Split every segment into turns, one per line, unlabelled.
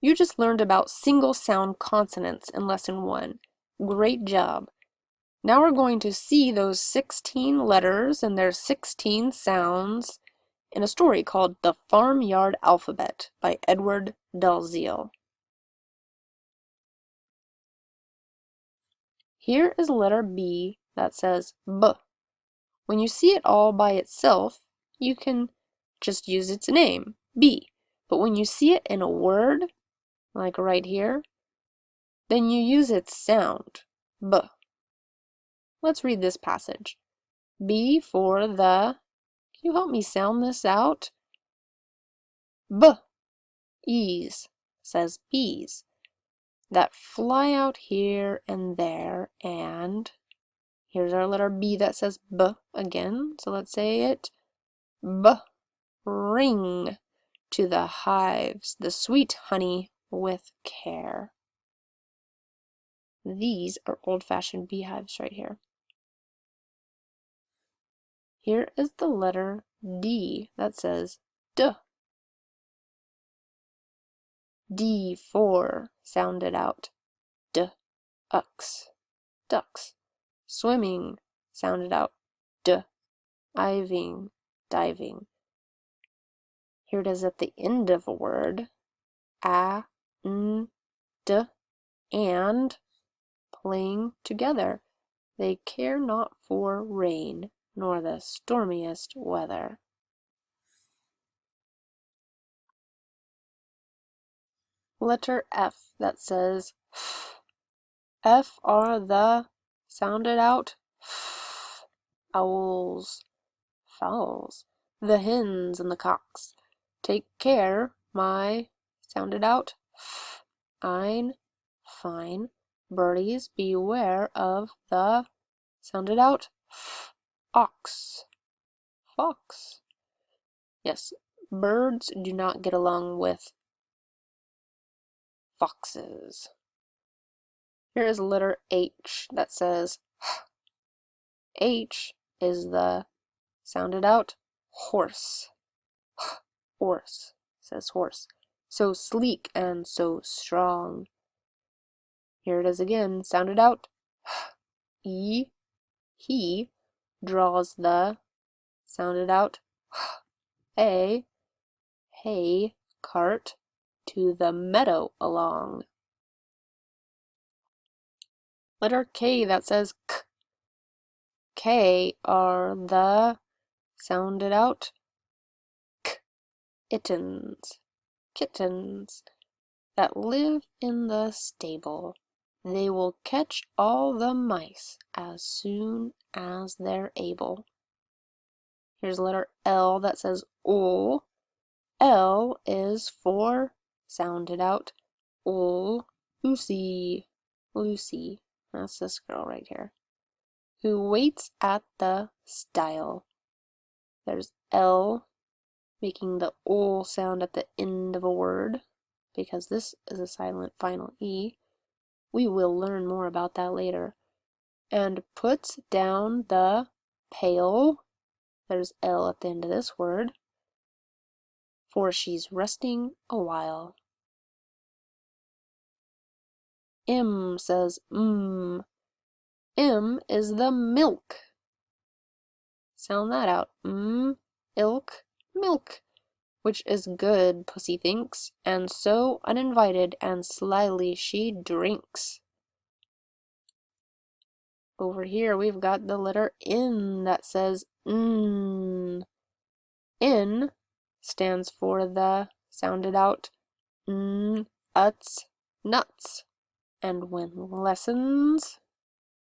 You just learned about single sound consonants in lesson 1. Great job! Now we're going to see those 16 letters and their 16 sounds in a story called The Farmyard Alphabet by Edward Dalziel. Here is letter B that says B. When you see it all by itself, you can just use its name, B. But when you see it in a word, like right here, then you use its sound, B. Let's read this passage. B for the, can you help me sound this out? B. Ease says bees that fly out here and there, and here's our letter B that says B again, so let's say it. B. Ring to the hives the sweet honey with care. These are old-fashioned beehives right here. Here is the letter D that says D. D for, sound it out, D-ucks, ducks. Swimming, sound it out, D-iving, diving. Here it is at the end of a word, a, n, d, and, playing together. They care not for rain, nor the stormiest weather. Letter F that says F. F are the, sound it out, F, owls, fowls, the hens and the cocks. Take care, my, sound it out, F, ein, fine, birdies, beware of the, sound it out, F, ox, fox. Yes, birds do not get along with foxes. Here is letter H that says H is the, sound it out, horse. Horse says horse. So sleek and so strong. Here it is again, sound it out. E. He draws the, sound it out. A. Hay cart to the meadow along. Letter K that says K. K are the, sound it out, kittens, kittens that live in the stable. They will catch all the mice as soon as they're able. Here's letter L that says ol. L is for, sound it out, ol, Lucy, Lucy. That's this girl right here, who waits at the stile. There's L, making the ol sound at the end of a word, because this is a silent final E. We will learn more about that later. And puts down the pail. There's L at the end of this word, for she's resting a while. M says M is the milk. Sound that out. Ilk, milk, which is good, Pussy thinks, and so uninvited and slyly she drinks. Over here we've got the letter N that says N. N stands for the, sound it out, uts, nuts. And when lessons,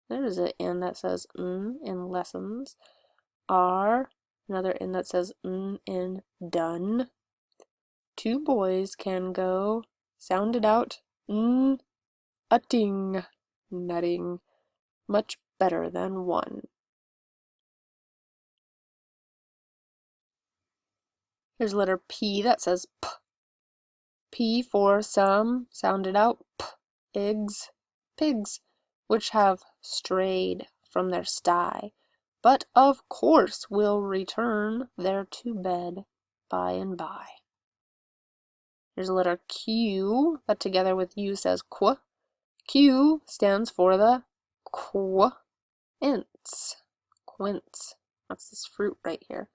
there's an N that says in lessons, are, another N that says in done. Two boys can go, sound it out, utting, nutting, much better than one. Here's letter P that says P. P for some, sound it out, P. Pigs, which have strayed from their sty, but of course will return there to bed by and by. Here's a letter Q that together with U says qu. Q stands for the quince. Quince. That's this fruit right here.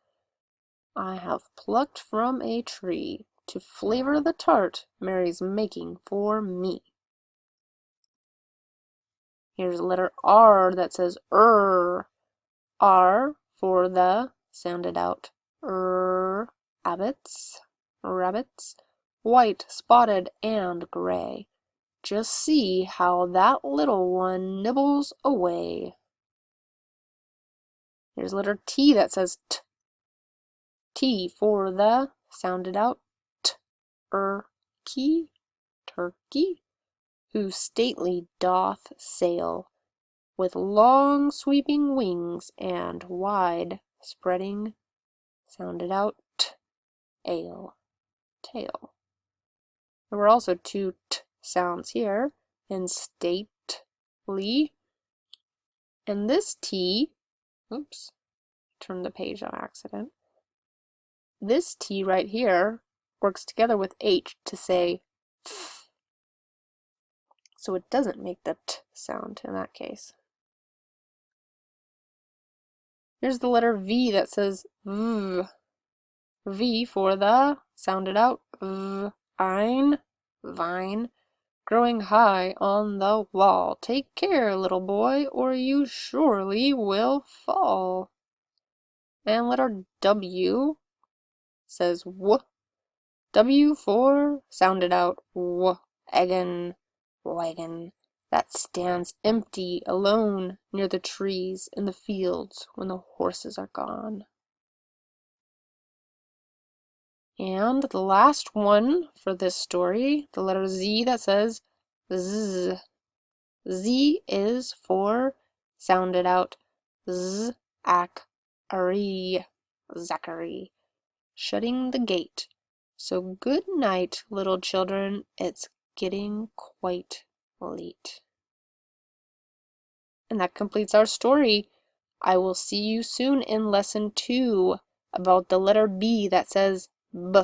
I have plucked from a tree to flavor the tart Mary's making for me. Here's a letter R that says R for the, sound it out, rabbits, white, spotted, and gray. Just see how that little one nibbles away. Here's a letter T that says T. T for the, sound it out, turkey, who stately doth sail, with long sweeping wings and wide spreading, sound it out, tail. There were also two T sounds here in stately, and this T, oops, turned the page on accident. This T right here works together with H to say f, so it doesn't make the T sound in that case. Here's the letter V that says V. V for the, sound it out, vine, growing high on the wall. Take care, little boy, or you surely will fall. And letter W says W. W for, sound it out, wagon, that stands empty, alone, near the trees in the fields when the horses are gone. And the last one for this story, the letter Z that says Z. Z is for, sound it out, Zachary, shutting the gate. So good night, little children, it's getting quite late. And that completes our story. I will see you soon in lesson 2 about the letter B that says B.